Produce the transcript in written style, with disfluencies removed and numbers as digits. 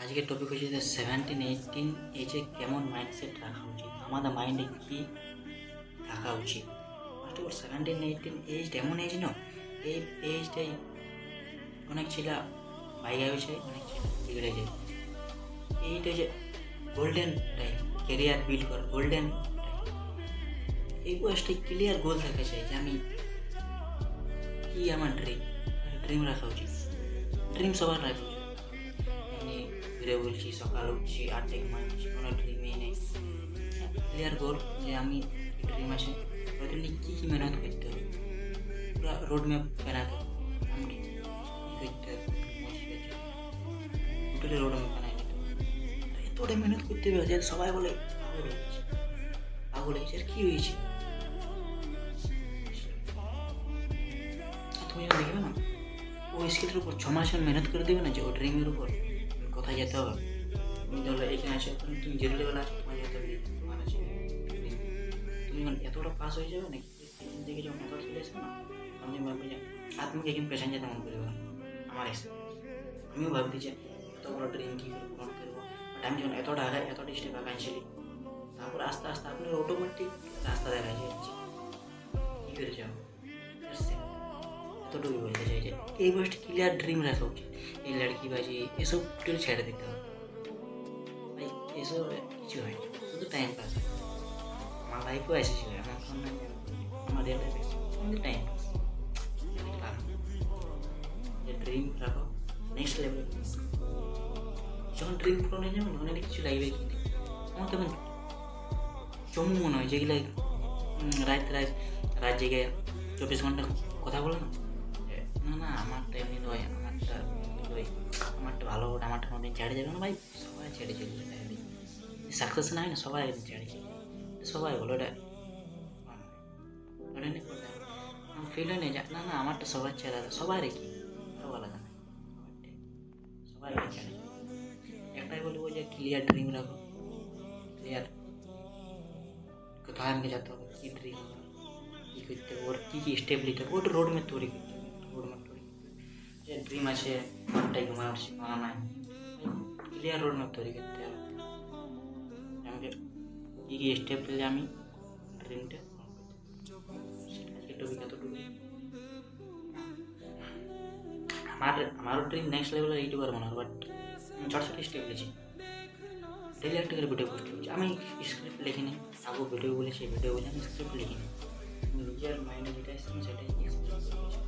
আজকের টপিক হচ্ছে যে 17-18 এজে কেমন মাইন্ডসেট রাখা উচিত, আমাদের মাইন্ডে কী থাকা উচিত। ফার্স্ট অফ অল 17-18 এজ এমন এজ না, এই এজটাই অনেক ছেলে বাইরে হয়ে যায়, অনেক ছেলে বিগড়ে যায়। এইটা যে গোল্ডেন টাইম, ক্যারিয়ার বিল্ড করার গোল্ডেন টাইম। এই বয়সটাই ক্লিয়ার গোল থাকা চাই যে আমি কী আমার ড্রিম রাখা উচিত। ড্রিম সবার রাখা উচিত। এমনি ঘুরে বলছি, সকাল উঠছি, 8টায় ঘুমাচ্ছি, কোনো ড্রিমই নেই। ক্লিয়ার গোল যে আমি ড্রিম আছে, ওই জন্য কী কী মেহনত করতে হবে, পুরো রোড ম্যাপ বানাতে হবে। আমি কী করতে হবে, টোটালি রোড ম্যাপ বানাই নিতে হবে। এতটা মেহনত করতে হবে যে সবাই বলে পাগল হয়ে গেছে, পাগল হয়েছে। আর কী হয়েছে তুমি যখন দেখবে না, ওই স্কিলের উপর 6 মাস মেহনত করে দেবে না, যে ওই ড্রিমের উপর কোথায় যেতে হবে। তুমি ধরো এখানে আছো, তুমি জিরো লেভেল আছো, তোমার যেতে হবে তোমার আছে dream। তুমি যখন এতটা পাস হয়ে যাবে নাকি, এখান থেকে যখন এতটা চলে আসবে না, আমি ভাববি যে আর তুমি একদিন পেছন যেতে মন করবে না। আমার এক্সপিরিয়েন্স, আমিও ভাবছি যে এত বড় ড্রিম কী করে পূরণ করবো। বাট আমি যখন এতটা আগে এতটা স্টেপ আগাইছিলি, তারপর আস্তে আস্তে আপনার অটোমেটিক রাস্তা দেখা যাচ্ছে কী করে যাবো। এতটুকু বলতে চাই যে এই বয়সটা ক্লিয়ার ড্রিম রাখা উচিত। এই লড়কিবাজি এসব টোটাল ছেড়ে দিতে হবে ভাই, এসব কিছু হয় না, শুধু টাইম পাস। আমার লাইফেও এসেছিল, আমার সামনে আমার রিয়েল লাইফ এসেছে, কিন্তু টাইম পাস। যে ড্রিম রাখো নেক্সট লেভেল, যখন ড্রিম পূরণ হয়ে যাবে অনেক কিছু লাগবে কিনে। আমার তেমন চমু মনে হয় যেগুলো রাত রাত রাত জেগে 24 ঘন্টা কথা বলে না, না না আমারটা এমনি নয়, আমারটা নয়, আমারটা ভালো, আমারটা কোনোদিন ছেড়ে যাবে না ভাই। সবাই ছেড়ে চলে যায়, সাকসেস না হয় না, সবাই একদিন ছেড়ে চলে যায়। সবাই বলো ওটা ওটা নিয়ে করতে হবে। আমার ফিল হয় না যে না না আমারটা সবাই ছেড়ে দেয়, সবাই রেখি সব আলাদা না, সবাই ছেড়ে যায়। একটাই বলবো যে ক্লিয়ার ড্রিম রাখো, ক্লিয়ার কোথায় আমাকে যেতে হবে, কী ড্রিম কী করতে হবে, ওর কী কী স্টেপ নিতে হবে, ওটা রোড ম্যাপ তৈরি করতে হবে। রোড ম্যাপ তৈরি যে ড্রিম আছে, ওটাই ঘুমায় উঠছি মানা নাই, ক্লিয়ার রোড ম্যাপ তৈরি করতে হবে আমাকে, কী কী স্টেপ নিলে আমি ড্রিমটা এতটুকু। আমারও ড্রিম নেক্সট লেভেলের ইউটিউবার বানাবো, বাট আমি ছোটো ছোটো স্টেপ নিয়েছি। ডেলি একটা করে ভিডিও পোস্ট করছি, আমি স্ক্রিপ্ট লিখিনি, আগেও ভিডিও বলেছি, ভিডিও বলে আমি স্ক্রিপ্ট লিখিনি, নিজের মাইন্ডে যেটা এসেছে সেটাই এক্সপ্রেস করেছি।